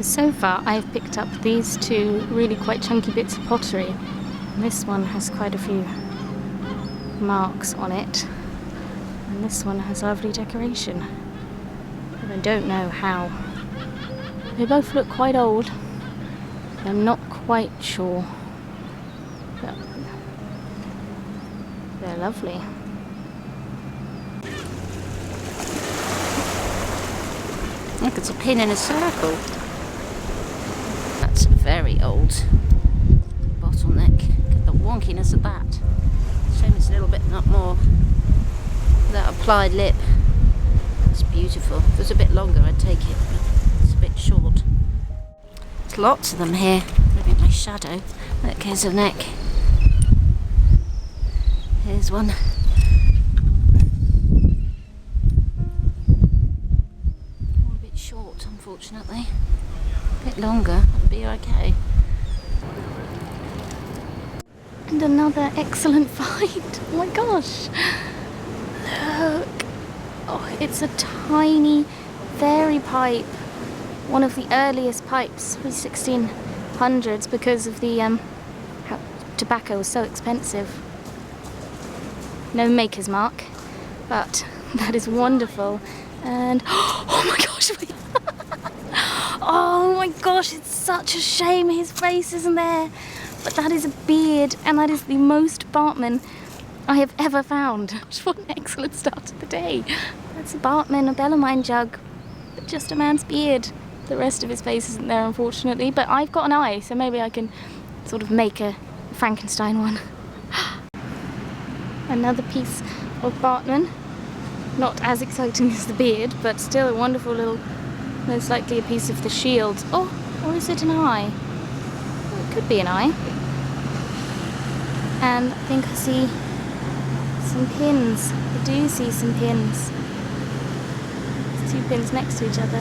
So far I've picked up these two really quite chunky bits of pottery. And this one has quite a few marks on it, and this one has lovely decoration. But I don't know how. They both look quite old. I'm not quite sure. But they're lovely. Look, it's a pin in a circle. That's very old. Bottleneck. Get the wonkiness of that. Shame it's a little bit not more. That applied lip. It's beautiful. If it was a bit longer, I'd take it, but it's a bit short. There's lots of them here. Maybe my shadow. Look, here's a neck. Here's one. All a bit short, unfortunately. A bit longer, that'll be okay. And another excellent find. Oh my gosh. Look. Oh, it's a tiny fairy pipe. One of the earliest pipes, the 1600s, because of the how tobacco was so expensive. No maker's mark, but that is wonderful. And oh my gosh, wait. Oh my gosh, it's such a shame his face isn't there. But that is a beard, and that is the most Bartmann I have ever found. What an excellent start to the day. That's a Bartmann, a Bellarmine jug, but just a man's beard. The rest of his face isn't there, unfortunately, but I've got an eye, so maybe I can sort of make a Frankenstein one. Another piece of Bartmann. Not as exciting as the beard, but still a wonderful little, most likely a piece of the shield. Oh, or is it an eye? Oh, it could be an eye. And I think I see some pins. I do see some pins. There's two pins next to each other.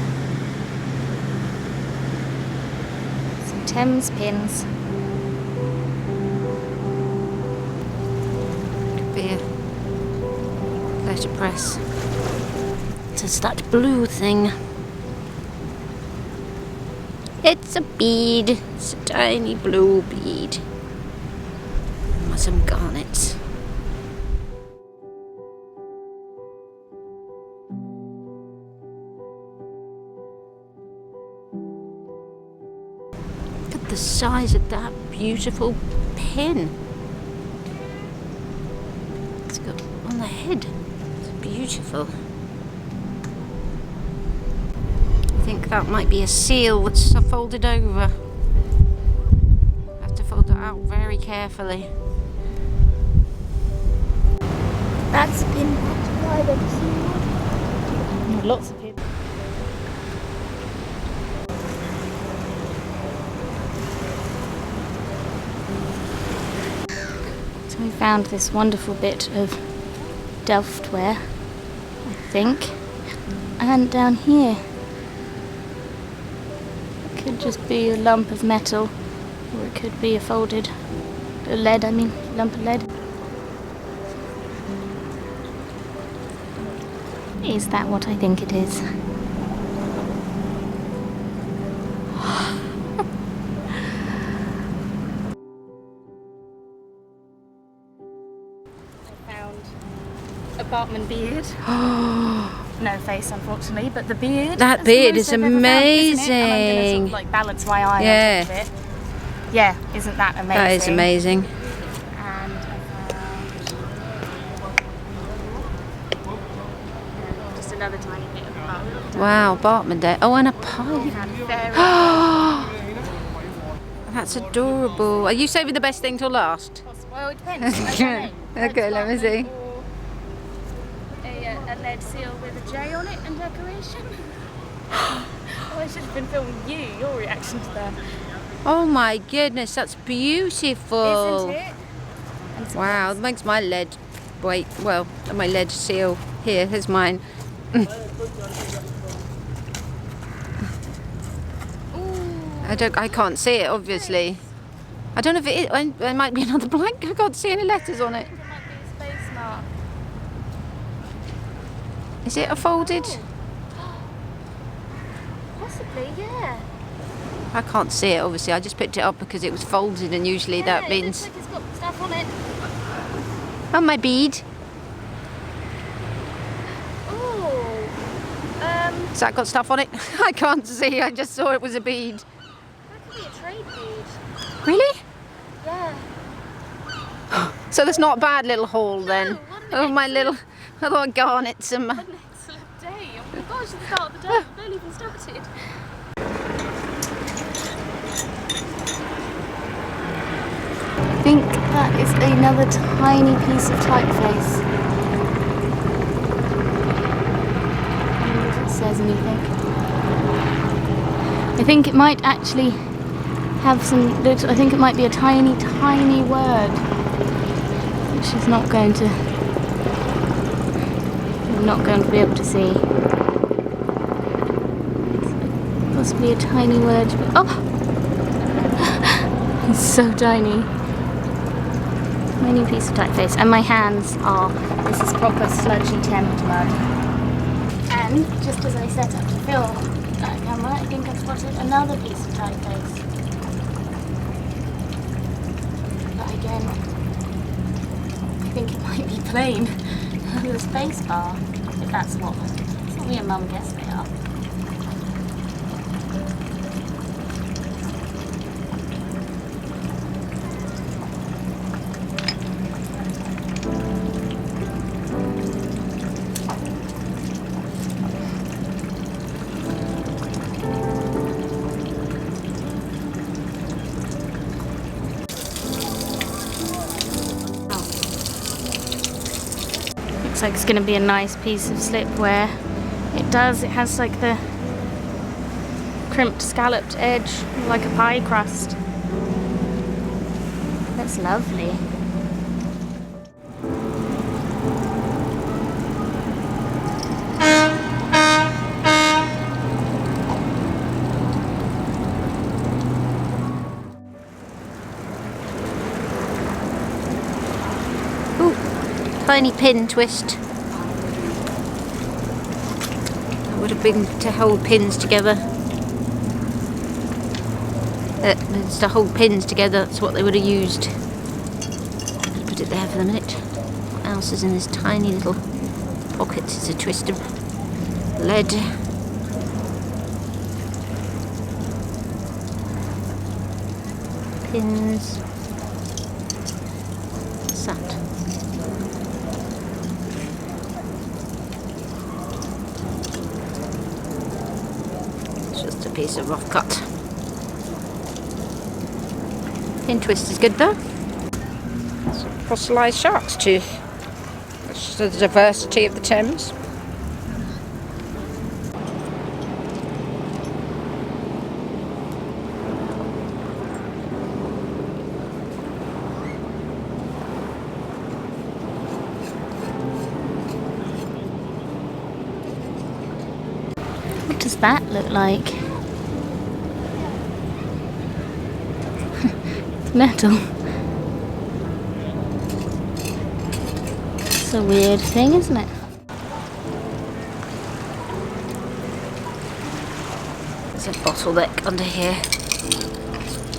Some Thames pins. Could be a letterpress. It's that blue thing. It's a bead. It's a tiny blue bead. And some garnets. Look at the size of that beautiful pin. It's got on the head. It's beautiful. I think that might be a seal that's folded over. I have to fold it out very carefully. That's a pin I've ever seen. Lots of pins. So we found this wonderful bit of Delftware, I think, and down here it could just be a lump of metal, or it could be a lump of lead. Is that what I think it is? I found a Bartmann beard. no face, unfortunately, but the beard. That that's the beard most is I've ever found, isn't it? And I'm gonna sort amazing. of like balance my eye Yeah. on top of it. Yeah, isn't that amazing? That is amazing. And I found just another tiny bit of bark. Wow, Bartmann there. Oh, and a pipe. That's adorable. Are you saving the best thing till last? Well, it depends. I don't know. Okay, let me see. Or a lead seal with a J on it and decoration. Oh, I should have been filming you, your reaction to that. Oh my goodness, that's beautiful. Isn't it? And Wow, it makes my lead. Wait, well, my lead seal. Here's mine. I can't see it, obviously. I don't know if it is. There might be another blank. I can't see any letters on it. There might be a space mark. Is it a folded? Possibly, yeah. I can't see it, obviously. I just picked it up because it was folded, and usually that It means. looks like it's got stuff on it. Oh, my bead. Oh. Has that got stuff on it? I can't see. I just saw it was a bead. That could be a trade bead. Really? Yeah. So that's not a bad little haul then. what an Oh, my little garnets and my. What an excellent day. Oh my gosh, the start of the day. We've barely even started. I think that is another tiny piece of typeface. I wonder if it says anything. I think it might actually have some. I think it might be a tiny, tiny word, which is not going to. I'm not going to be able to see. It's possibly a tiny word. Oh, it's so tiny. Tiny piece of typeface, and my hands are. This is proper sludgy Thames mud. And just as I set up to film that camera, I think I've spotted another piece of typeface. But again, I think it might be plain with a space bar, if that's what me and Mum guess they are. Looks like it's going to be a nice piece of slipware. It does, it has like the crimped scalloped edge, like a pie crust. That's lovely. Ooh, tiny pin twist. Would have been to hold pins together. It's to hold pins together, that's what they would have used. Just put it there for the minute. What else is in this tiny little pocket? It's a twist of lead. Pins. What's that? Just a piece of rough cut. Pin twist is good though. It's a fossilised shark's tooth. That's the diversity of the Thames. What does that look like? It's metal. It's a weird thing, isn't it? There's a bottleneck under here.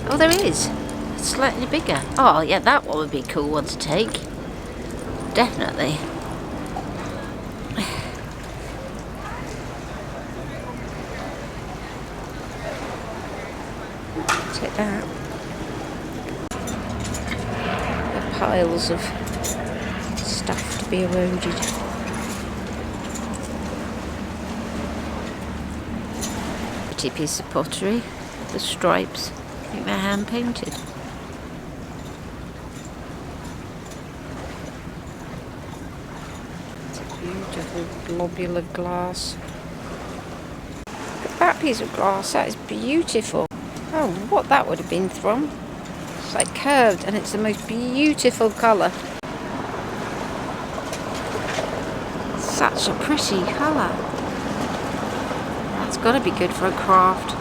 Oh, there is. It's slightly bigger. Oh, yeah, that one would be a cool one to take. Definitely. Take that. The piles of stuff to be eroded. Pretty piece of pottery. The stripes. I think they're hand painted. It's a beautiful globular glass. Look at that piece of glass. That is beautiful. Oh, what that would have been from. It's like curved and it's the most beautiful colour. Such a pretty colour. That's got to be good for a craft.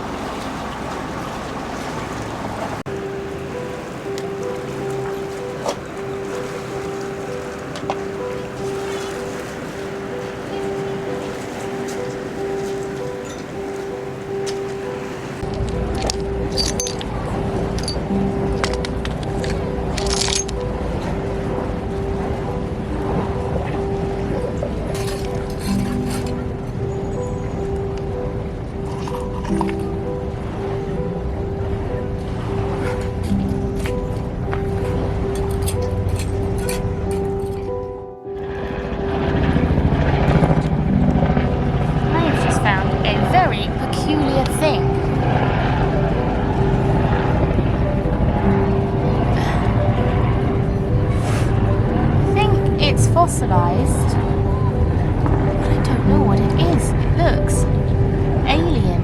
Fossilized, but I don't know what it is. It looks alien.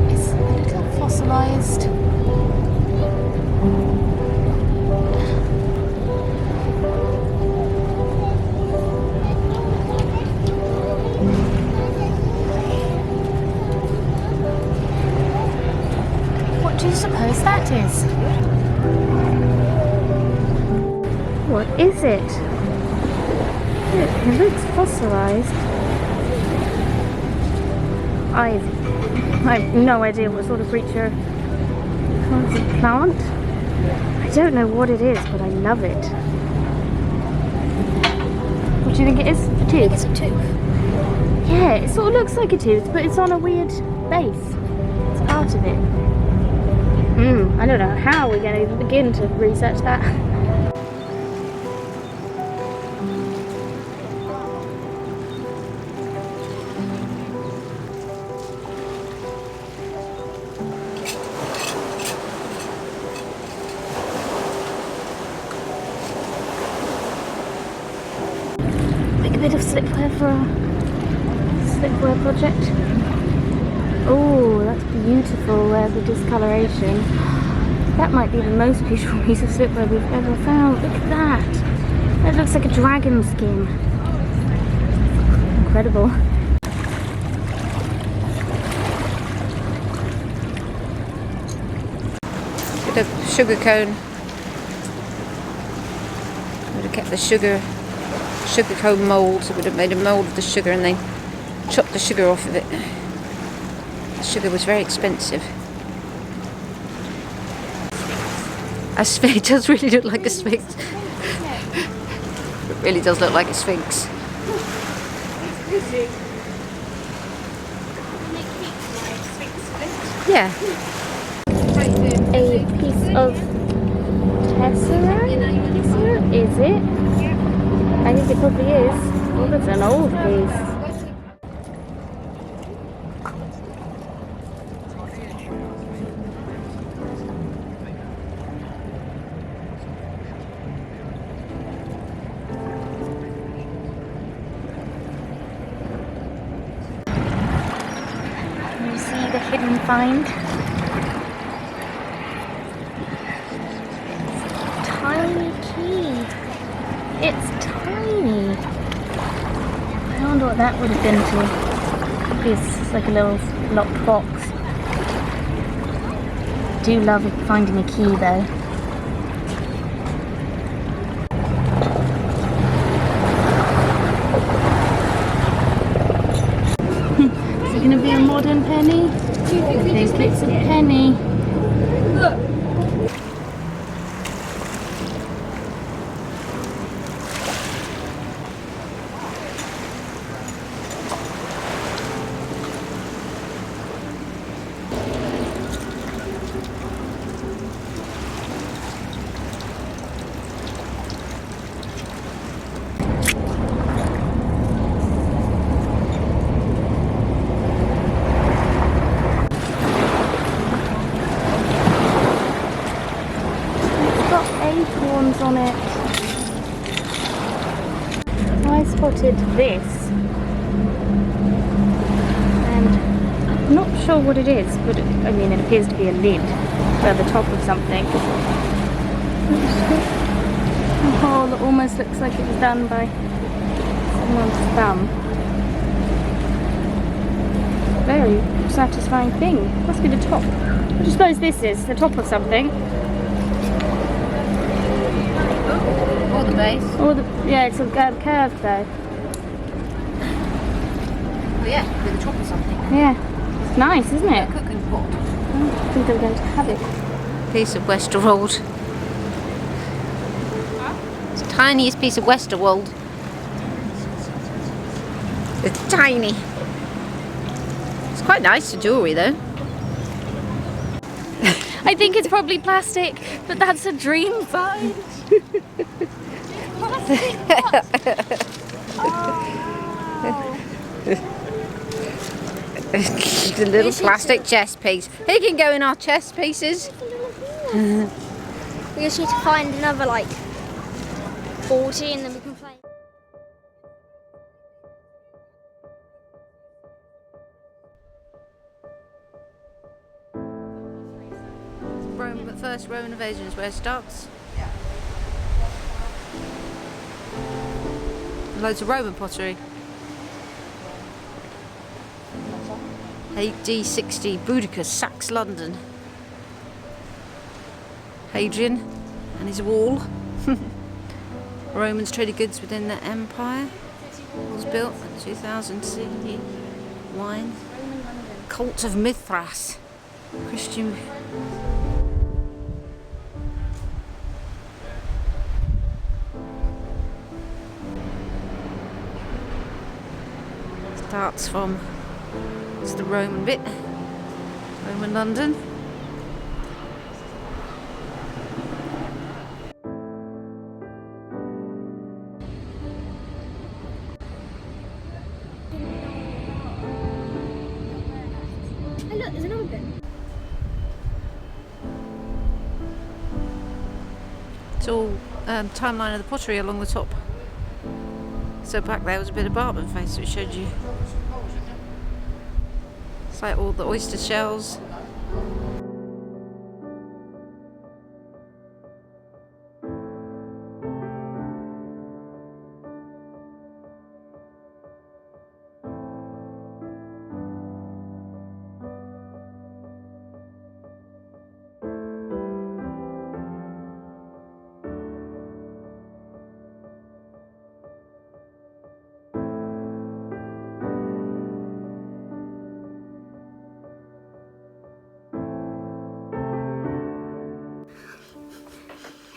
It's a little fossilized. What do you suppose that is? What is it? It looks fossilized. I've no idea what sort of creature. It's a plant. I don't know what it is, but I love it. What do you think it is? A tooth? It's a tooth. Yeah, it sort of looks like a tooth, but it's on a weird base. It's part of it. I don't know how we're going to even begin to research that. A bit of slipware for our slipware project. Oh, that's beautiful, the discoloration. That might be the most beautiful piece of slipware we've ever found. Look at that. That looks like a dragon skin. Incredible. Bit of sugar cone. Would have kept the sugar cone mould, so would have made a mould of the sugar and then chopped the sugar off of it. The sugar was very expensive. A sphinx, it does really look like a sphinx. It really does look like a sphinx. Yeah. A piece of tessera? Is it? I think it probably is. Oh, that's an old piece. Can you see the hidden find? Tiny key. It's tiny. I wonder what that would have been to. Maybe it's like a little locked box. I do love finding a key though. Is it going to be a modern penny? I think it's a penny. Look. on it. I spotted this, and I'm not sure what it is, but I mean it appears to be a lid at the top of something. A hole that almost looks like it was done by someone's thumb. Very satisfying thing. Must be the top. I suppose this is the top of something. Or the base. Or the, yeah, it's a curved though. Oh yeah, with the top of something. Yeah, it's nice, isn't it? Cooking pot. I think I'm going to have it. Piece of Westerwald. It's the tiniest piece of Westerwald. It's tiny. It's quite nice, the jewellery though. I think it's probably plastic, but that's a dream find. The little plastic chest piece. It can go in our chest pieces. We just need to find another like 40 and then we can play. Rome, but first Roman invasion is where it starts. Loads of Roman pottery. AD 60, Boudicca sacks London. Hadrian and his wall. Romans traded goods within the empire. Was built in 2000 CE. Wine. Cult of Mithras. Christian. Starts from, it's the Roman bit, Roman London. Hey look, there's another bit. It's all timeline of the pottery along the top. So back there was a bit of Bartmann face which showed you. It's like all the oyster shells.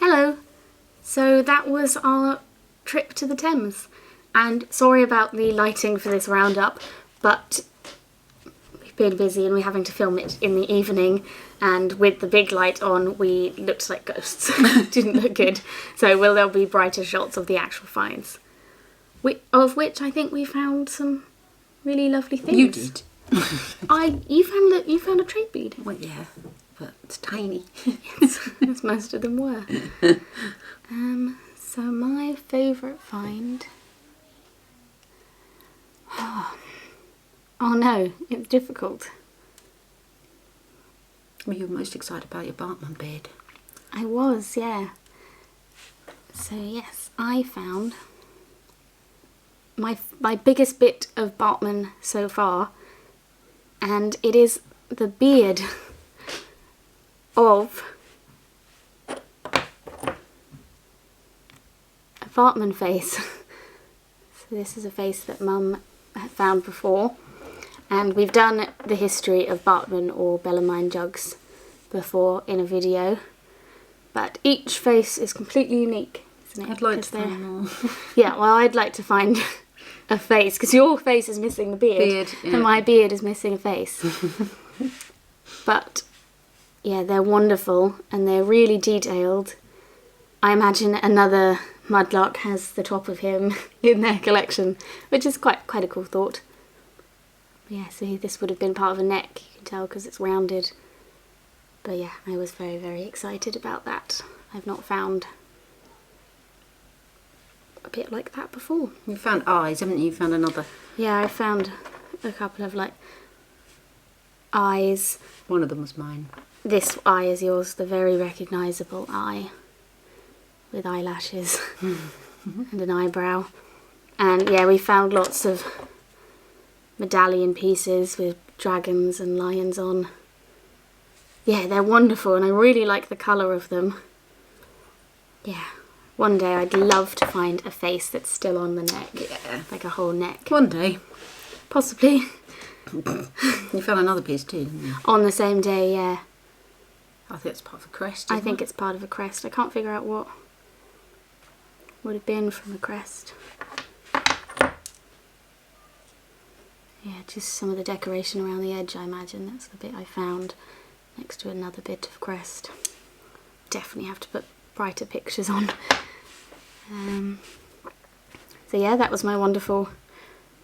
Hello. So that was our trip to the Thames, and sorry about the lighting for this roundup, but we've been busy and we're having to film it in the evening, and with the big light on we looked like ghosts. Didn't look good. So there'll be brighter shots of the actual finds, of which I think we found some really lovely things. You did. You found a trade bead. Well, yeah, but it's tiny. As most of them were. So my favourite find. Oh no, it's difficult. Well, you were most excited about your Bartmann beard. I was, yeah. So yes, I found my biggest bit of Bartmann so far, and it is the beard of a Bartmann face. So this is a face that Mum had found before, and we've done the history of Bartmann or Bellarmine jugs before in a video, but each face is completely unique, isn't it? I'd like to find more. Yeah, well, I'd like to find a face, because your face is missing the beard, yeah. and my beard is missing a face. But yeah, they're wonderful and they're really detailed. I imagine another mudlark has the top of him in their collection, which is quite a cool thought. But yeah, so this would have been part of a neck, you can tell because it's rounded. But yeah, I was very, very excited about that. I've not found a bit like that before. You found eyes, haven't you? You found another. Yeah, I found a couple of like eyes. One of them was mine. This eye is yours, the very recognisable eye with eyelashes and an eyebrow. And yeah, we found lots of medallion pieces with dragons and lions on. Yeah, they're wonderful and I really like the colour of them. Yeah, one day I'd love to find a face that's still on the neck. Yeah. Like a whole neck. One day. Possibly. You found another piece too, didn't you? On the same day, yeah. I think it's part of a crest. I think it's part of a crest. I can't figure out what would have been from a crest. Yeah, just some of the decoration around the edge, I imagine. That's the bit I found next to another bit of crest. Definitely have to put brighter pictures on. So yeah, that was my wonderful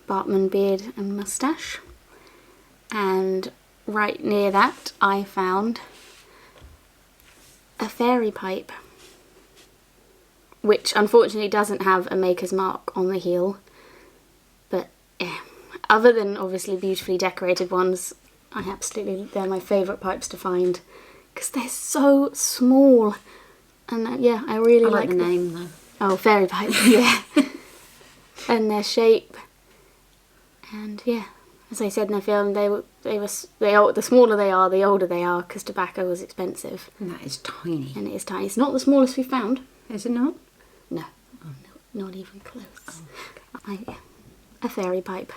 Bartmann beard and moustache. And right near that I found a fairy pipe, which unfortunately doesn't have a maker's mark on the heel, but yeah, other than obviously beautifully decorated ones, they're my favourite pipes to find because they're so small, and yeah, I really like the name though. Oh, fairy pipe, yeah. And their shape, and yeah, as I said in the film, the smaller they are, the older they are, because tobacco was expensive. And that is tiny. And it is tiny. It's not the smallest we found. Is it not? No, not even close. Yeah. A fairy pipe.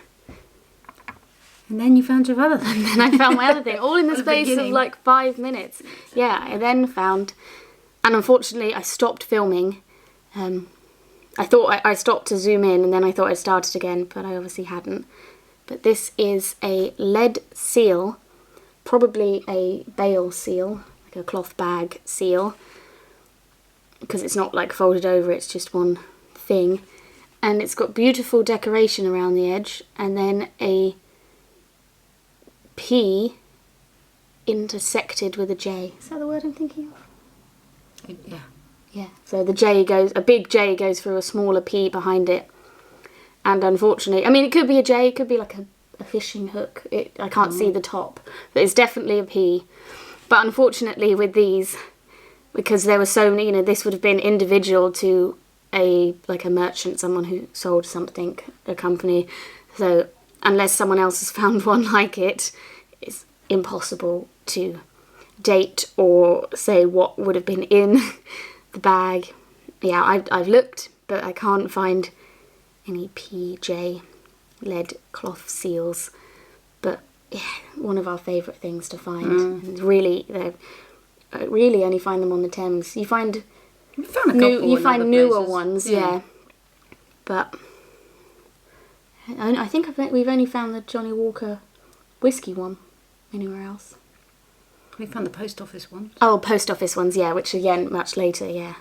And then you found your other thing. And then I found my other thing, all in the space of beginning. like 5 minutes. Yeah, I then found, and unfortunately I stopped filming. I thought I stopped to zoom in and then I thought I'd started again, but I obviously hadn't. But this is a lead seal, probably a bale seal, like a cloth bag seal, because it's not like folded over, it's just one thing. And it's got beautiful decoration around the edge, and then a P intersected with a J. Is that the word I'm thinking of? Yeah. Yeah. So the J goes, a big J goes through a smaller P behind it. And unfortunately, I mean, it could be a J, it could be like a fishing hook. I can't see the top, but it's definitely a P. But unfortunately with these, because there were so many, this would have been individual to a merchant, someone who sold something, a company. So unless someone else has found one like it, it's impossible to date or say what would have been in the bag. Yeah, I've looked, but I can't find any PJ lead cloth seals. But yeah, one of our favourite things to find. And really, I really only find them on the Thames. You find You found a couple you in find other newer places. ones, yeah. But I think we've only found the Johnny Walker whiskey one anywhere else. We found the post office ones. Oh, post office ones, yeah, which again, much later, yeah.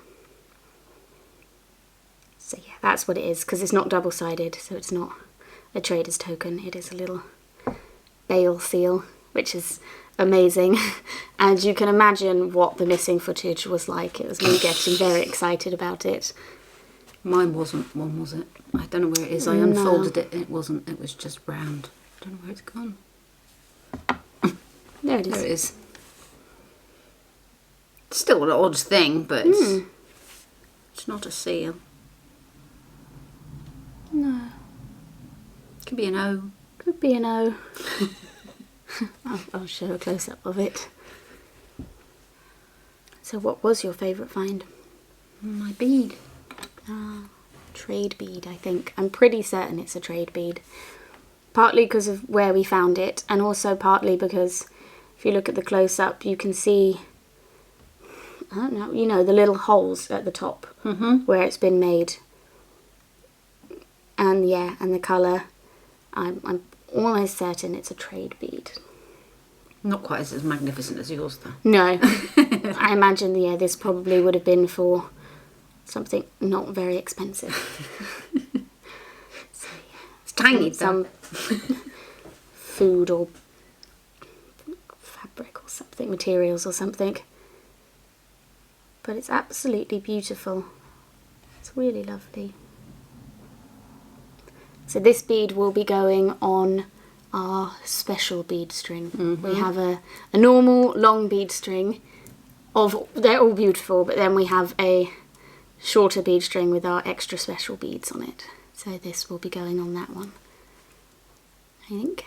So yeah, that's what it is, because it's not double-sided, so it's not a trader's token. It is a little bale seal, which is amazing. And you can imagine what the missing footage was like. It was me getting very excited about it. Mine wasn't one, was it? I don't know where it is. I No. unfolded it and it wasn't. It was just round. I don't know where it's gone. There it is. There it is. Still an odd thing, but it's not a seal. No. Could be an O. Could be an O. I'll show a close-up of it. So what was your favourite find? My bead. Trade bead, I think. I'm pretty certain it's a trade bead. Partly because of where we found it, and also partly because if you look at the close-up, you can see, I don't know, the little holes at the top where it's been made. And yeah, and the colour, I'm almost certain it's a trade bead. Not quite as magnificent as yours, though. No. I imagine, yeah, this probably would have been for something not very expensive. So, yeah. It's tiny, Some food or fabric or something, materials or something. But it's absolutely beautiful. It's really lovely. So this bead will be going on our special bead string. We have a normal long bead string they're all beautiful, but then we have a shorter bead string with our extra special beads on it. So this will be going on that one, I think.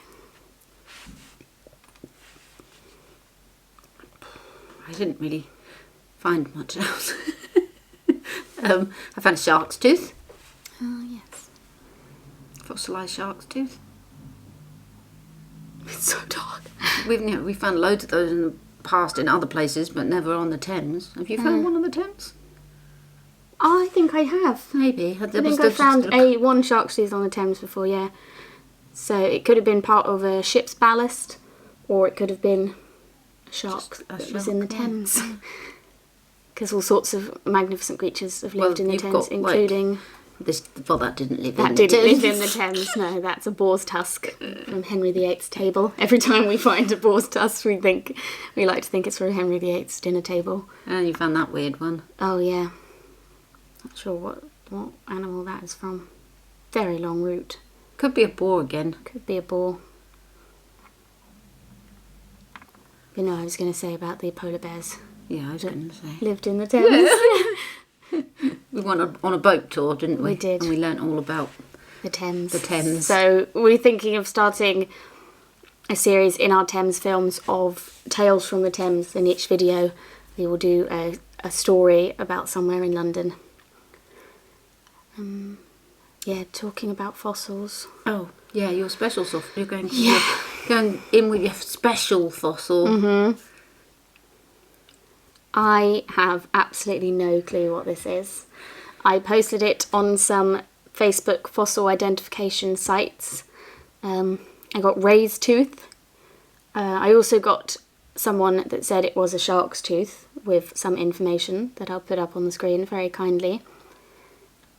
I didn't really find much else. I found a shark's tooth. Oh, yes. Fossilised shark's tooth. It's so dark. We found loads of those in the past in other places, but never on the Thames. Have you found one on the Thames? I think I have. Maybe. I think I found one shark's tooth on the Thames before, yeah. So it could have been part of a ship's ballast, or it could have been a shark that was in the Thames. Because all sorts of magnificent creatures have lived in the Thames, including... that didn't live in the Thames. That didn't live in the Thames, no. That's a boar's tusk from Henry VIII's table. Every time we find a boar's tusk, we like to think it's from Henry VIII's dinner table. And you found that weird one. Oh, yeah. Not sure what animal that is from. Very long route. Could be a boar again. Could be a boar. But no, I was going to say about the polar bears. Yeah, I was going to say. Lived in the Thames. We went on a boat tour, didn't we? We did. And we learnt all about the Thames. The Thames. So we're thinking of starting a series in our Thames films of tales from the Thames. In each video, we will do a story about somewhere in London. Yeah, talking about fossils. Oh, yeah, your special fossil. You're going in with your special fossil. Mm-hmm. I have absolutely no clue what this is. I posted it on some Facebook fossil identification sites. I got Ray's tooth. I also got someone that said it was a shark's tooth with some information that I'll put up on the screen very kindly.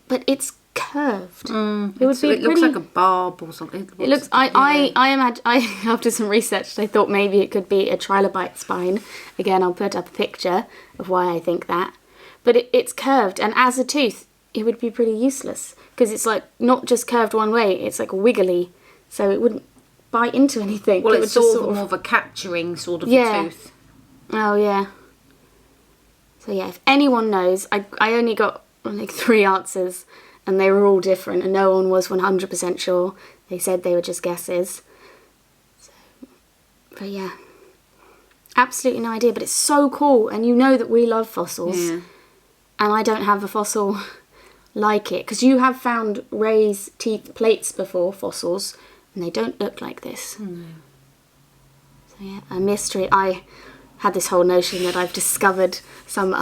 But it's curved. It looks like a barb or something. It looks. After some research, I thought maybe it could be a trilobite spine. Again, I'll put up a picture of why I think that. But it's curved, and as a tooth, it would be pretty useless because it's like not just curved one way. It's like wiggly, so it wouldn't bite into anything. Well, it's sort of more of a capturing sort of a tooth. Oh yeah. So yeah, if anyone knows, I only got like 3 answers. And they were all different, and no one was 100% sure. They said they were just guesses. So, but yeah, absolutely no idea. But it's so cool, and you know that we love fossils. Yeah. And I don't have a fossil like it. Because you have found Ray's teeth plates before, fossils, and they don't look like this. No. So yeah, a mystery. I had this whole notion that I've discovered some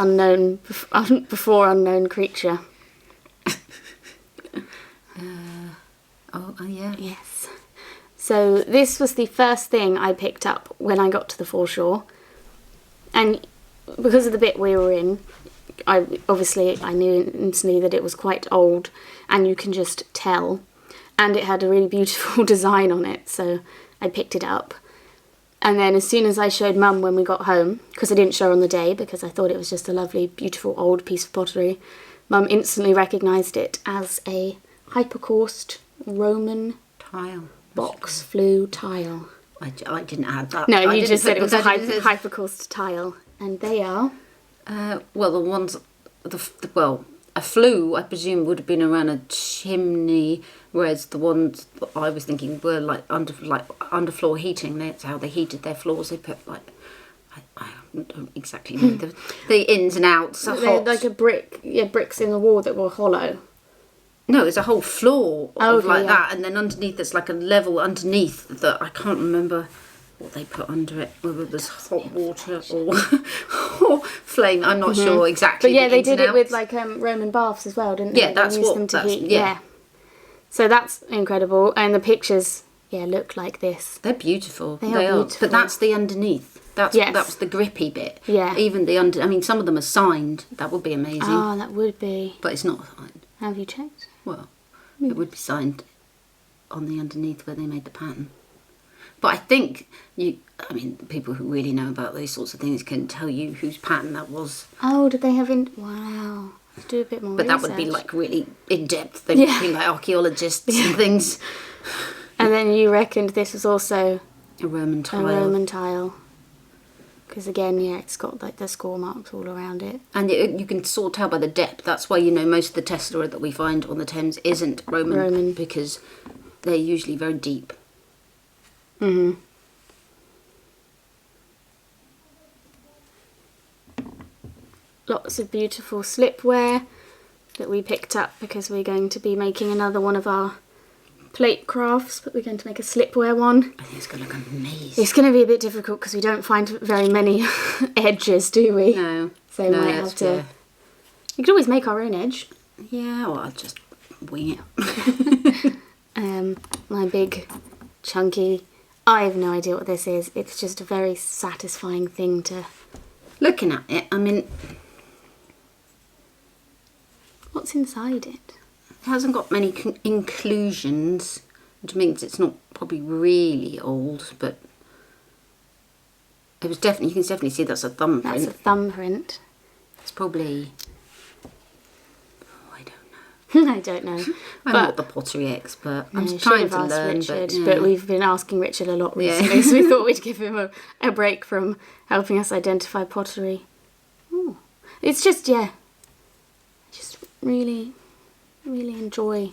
before unknown creature. Yeah. Yes. So this was the first thing I picked up when I got to the foreshore. And because of the bit we were in, I knew instantly that it was quite old, and you can just tell. And it had a really beautiful design on it, so I picked it up. And then as soon as I showed Mum when we got home, because I didn't show her on the day because I thought it was just a lovely, beautiful old piece of pottery, Mum instantly recognised it as a hypercoursed Roman tile box flue tile. I didn't add that. No, you just said it was a hypercoursed tile, and they are. Well, the ones, a flue I presume would have been around a chimney, whereas the ones that I was thinking were like underfloor heating. That's how they heated their floors. They put I don't exactly know the ins and outs. They're like a bricks in the wall that were hollow. No, there's a whole floor that, and then underneath there's like a level underneath that I can't remember what they put under it, whether it was hot water or flame. I'm not sure exactly. But yeah, they did it with like Roman baths as well, didn't they? Yeah, that's what. Them to heat. Yeah. So that's incredible, and the pictures, look like this. They're beautiful. They are beautiful. But that's the underneath. That was the grippy bit. Yeah. Even the under. I mean, some of them are signed. That would be amazing. Oh, that would be. But it's not signed. Have you checked? Well, it would be signed on the underneath where they made the pattern. But I think people who really know about those sorts of things can tell you whose pattern that was. Oh, did they have wow. Do a bit more But research. that would be like really in-depth. They would be like archaeologists and things. And then you reckoned this was also A Roman tile. a Roman tile. Because again, yeah, it's got like the score marks all around it. And you can sort of tell by the depth. That's why, you know, most of the tessera that we find on the Thames isn't Roman. Because they're usually very deep. Mm-hmm. Lots of beautiful slipware that we picked up because we're going to be making another one of our plate crafts, but we're going to make a slipware one. I think it's going to look amazing. It's going to be a bit difficult because we don't find very many edges, do we? No. So we might have to... We could always make our own edge. Yeah, well, I'll just wing it. My big, chunky... I have no idea what this is. It's just a very satisfying thing to... Looking at it, I mean... What's inside it? It hasn't got many inclusions, which means it's not probably really old, but it was definitely, you can definitely see that's a thumbprint. That's a thumbprint. It's probably, I don't know. I don't know. I'm not the pottery expert. I'm should trying have to asked learn, Richard, but we've been asking Richard a lot recently, so we thought we'd give him a break from helping us identify pottery. Ooh. It's just, yeah, just really, really enjoy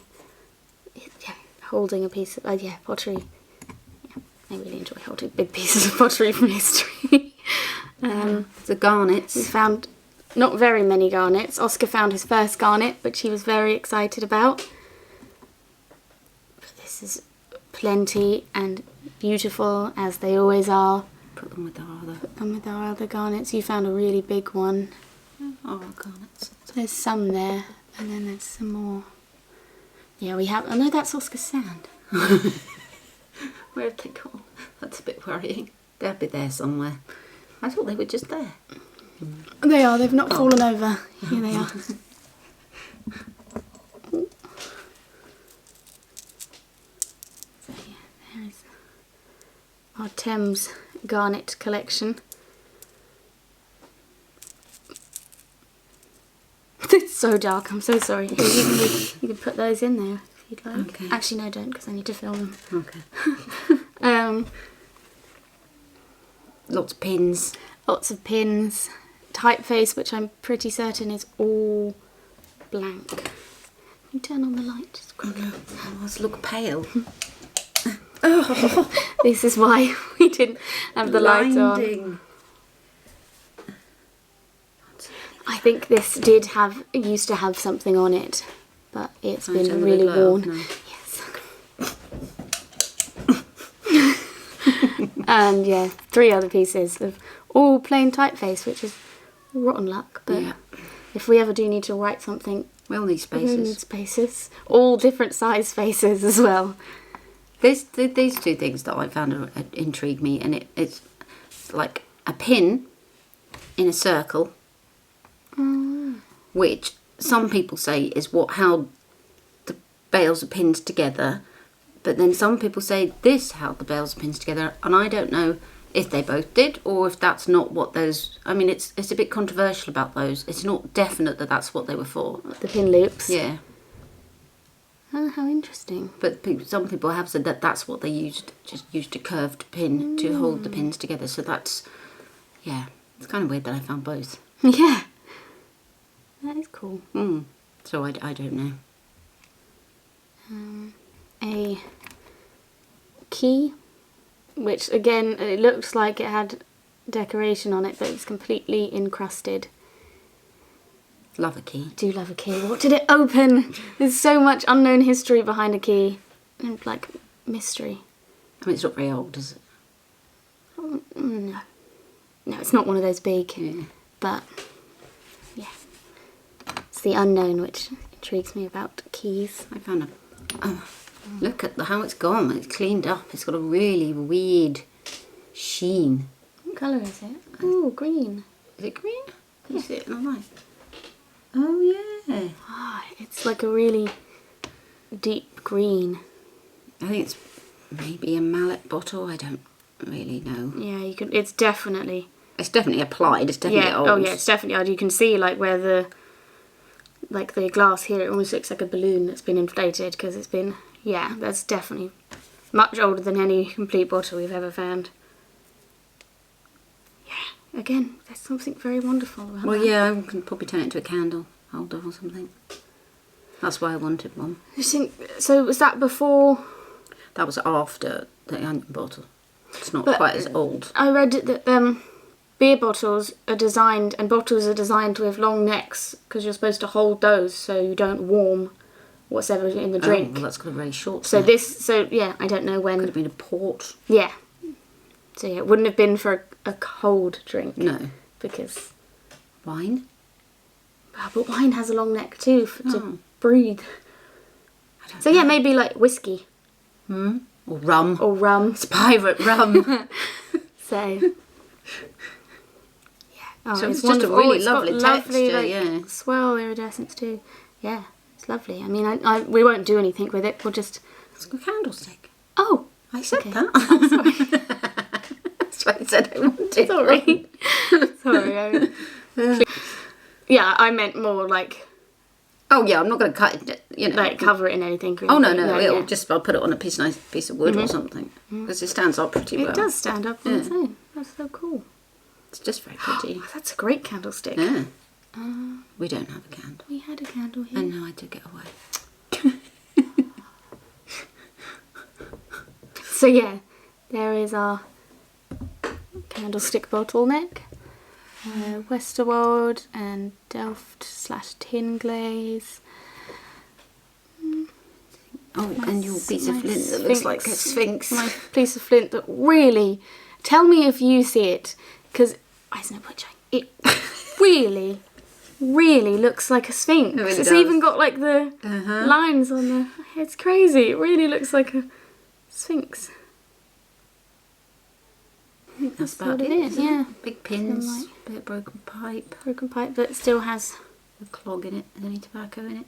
holding a piece of, pottery. Yeah, I really enjoy holding big pieces of pottery from history. the garnets. We found not very many garnets. Oscar found his first garnet, which he was very excited about. But this is plenty and beautiful, as they always are. Put them with our other. Put them with our other garnets. You found a really big one. Oh, garnets. There's some there, and then there's some more. Yeah, we have... Oh no, that's Oscar's sand. Where have they gone? That's a bit worrying. They'll be there somewhere. I thought they were just there. They are, they've not fallen over. Here they are. So yeah, there is our Thames garnet collection. It's so dark, I'm so sorry. You can put those in there if you'd like. Okay. Actually no, don't, because I need to film them. Okay. Lots of pins. Lots of pins. Typeface, which I'm pretty certain is all blank. Can you turn on the light just quickly? Oh, let's look pale. This is why we didn't have the light on. Blinding. I think this used to have something on it, but it's Can I turn been the really big light off worn. now? Yes. And yeah, 3 other pieces of all plain typeface, which is rotten luck, but Yeah. if we ever do need to write something, We'll need we will need spaces. spaces. All different size spaces as well. These 2 things that I found intrigue me, and it's like a pin in a circle, which some people say is how the bales are pinned together, but then some people say this how the bales are pinned together, and I don't know if they both did or if that's not what those. I mean, it's a bit controversial about those. It's not definite that that's what they were for. The pin loops. Yeah. Oh, how interesting. But some people have said that that's what they used, just used a curved pin to hold the pins together. So that's, yeah, it's kind of weird that I found both. Yeah. That is cool. So I don't know. A key, which again, it looks like it had decoration on it, but it's completely encrusted. Love a key. Do love a key. What did it open? There's so much unknown history behind a key. And like mystery. I mean, it's not very old, is it? No. No, it's not one of those big. Yeah. But, yeah. It's the unknown which intrigues me about keys. I found look at how it's gone. It's cleaned up. It's got a really weird sheen. What colour is it? Oh, green. Is it green? Can you see it in the light? Oh, yeah. Ah, it's like a really deep green. I think it's maybe a mallet bottle. I don't really know. Yeah, you can. It's definitely. It's definitely applied. It's definitely old. Oh yeah, it's definitely old. You can see like where the like the glass here, it almost looks like a balloon that's been inflated because it's been, yeah, that's definitely much older than any complete bottle we've ever found. Yeah, again, there's something very wonderful about Well, that. yeah, I can probably turn it into a candle holder or something. That's why I wanted one. You think, so was that before? That was after the onion bottle. It's not But quite as old. I read that beer bottles are designed, and bottles are designed with long necks because you're supposed to hold those so you don't warm whatever in the drink. Oh, well, that's got a very short So neck. yeah, I don't know when. Could have been a port. Yeah. So yeah, it wouldn't have been for a cold drink. No. Because, Wine? but wine has a long neck too Oh. to breathe. I don't So know. yeah, maybe like whiskey Or rum. or rum. It's pirate rum. So yeah, oh, So it's just a wonderful. really It's got lovely lovely, texture, like, yeah. swirl iridescence too. Yeah, it's lovely. I mean, we won't do anything with it. We'll just. It's got a candlestick. Oh, I said okay. that. I'm sorry. That's what I said I wanted. Sorry. Sorry. Yeah, I meant more like Oh yeah, I'm not going to cut it. You know, like cover it in anything. Oh no, yeah. I'll put it on a nice piece of wood or something because it stands up pretty well. It does stand up on its own. That's so cool. It's just very pretty. Oh, that's a great candlestick. Yeah. We don't have a candle. We had a candle here. And now I took it away. So yeah, there is our candlestick bottleneck. Westerwald and Delft/tin glaze. Oh, and your piece of flint that looks like a sphinx. My piece of flint that really, tell me if you see it, because it really, really looks like a sphinx. It really It's does. even got like the lines on the. It's crazy. It really looks like a sphinx. I think That's that's what about it it, is. isn't Yeah, it? Big pins, bit of broken pipe, broken pipe, but it still has. a clog in it, any tobacco in it.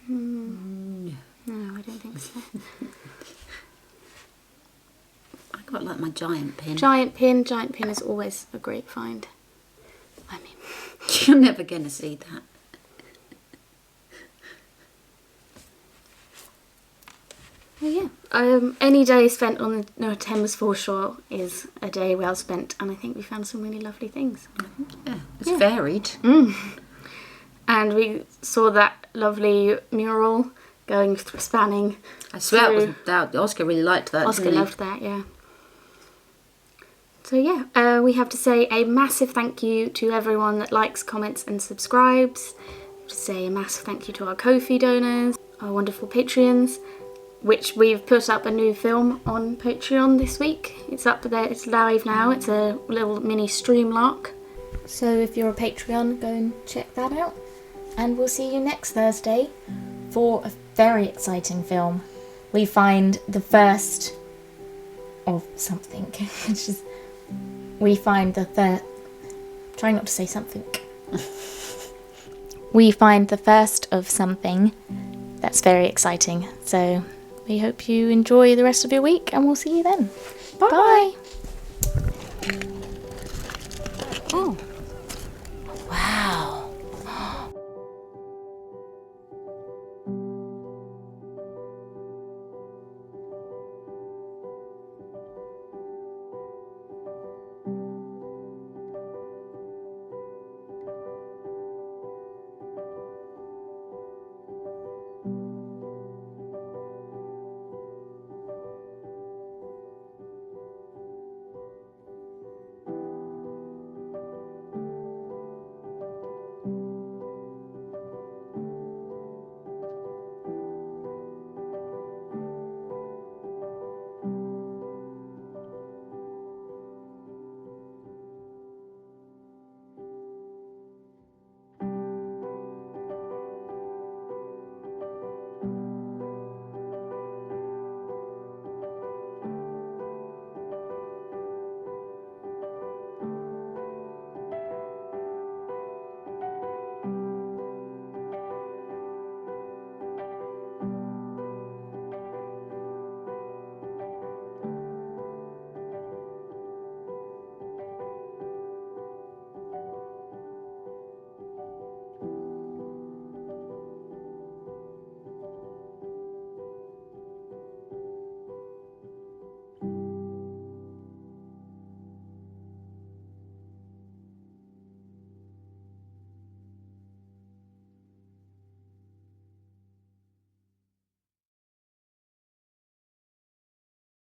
No, I don't think so. I quite like my giant pin. Giant pin is always a great find. I mean, You're never going to see that. well, yeah. Any day spent on the Thames foreshore is a day well spent, and I think we found some really lovely things. Yeah, it's varied. And we saw that lovely mural going spanning. I swear it was through. that Oscar really liked that. Oscar didn't he? loved that, yeah. So yeah, we have to say a massive thank you to everyone that likes, comments and subscribes. To say a massive thank you to our Ko-fi donors, our wonderful Patreons, which we've put up a new film on Patreon this week. It's up there, it's live now, it's a little mini streamlark. So if you're a Patreon, go and check that out. And we'll see you next Thursday For a very exciting film. We find the first of something. It's just, we find the third. Try not to say something. We find the first of something that's very exciting. So we hope you enjoy the rest of your week, and we'll see you then. Bye. Oh.